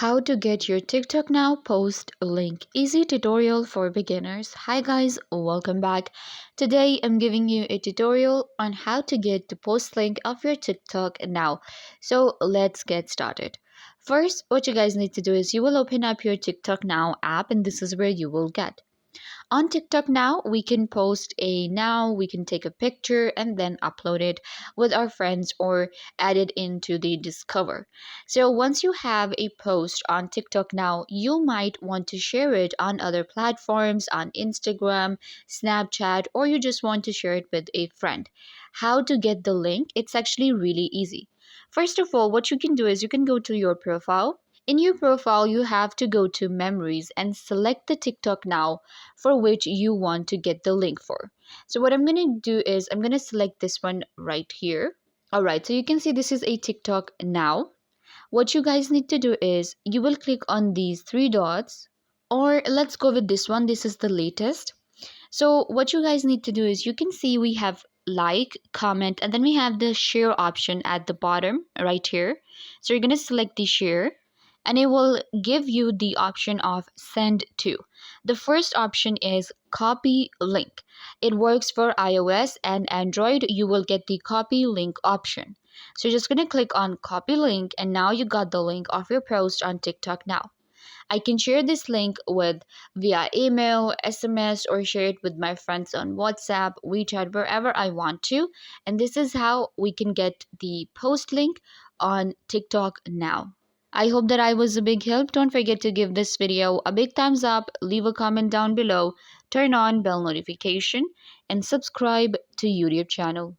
How to get your TikTok Now post link. Easy tutorial for beginners. Hi guys, welcome back. Today I'm giving you a tutorial on how to get the post link of your TikTok Now. So let's get started. First, what you guys need to do is you will open up your TikTok Now app, and this is where you will get. On TikTok Now, we can post we can take a picture and then upload it with our friends or add it into the Discover. So once you have a post on TikTok Now, you might want to share it on other platforms, on Instagram, Snapchat, or you just want to share it with a friend. How to get the link? It's actually really easy. First of all, what you can do is you can go to your profile. In your profile, you have to go to Memories and select the TikTok Now for which you want to get the link for. So what I'm going to do is I'm going to select this one right here. All right, so you can see this is a TikTok Now. What you guys need to do is you will click on these three dots, or let's go with this one. This is the latest. So what you guys need to do is you can see we have like, comment, and then we have the share option at the bottom right here. So you're going to select the share, and it will give you the option of send to. The first option is copy link. It works for iOS and Android. You will get the copy link option. So you're just going to click on copy link, and now you got the link of your post on TikTok Now. I can share this link with via email, SMS, or share it with my friends on WhatsApp, WeChat, wherever I want to. And this is how we can get the post link on TikTok Now. I hope that I was a big help. Don't forget to give this video a big thumbs up, leave a comment down below, turn on bell notification, and subscribe to YouTube channel.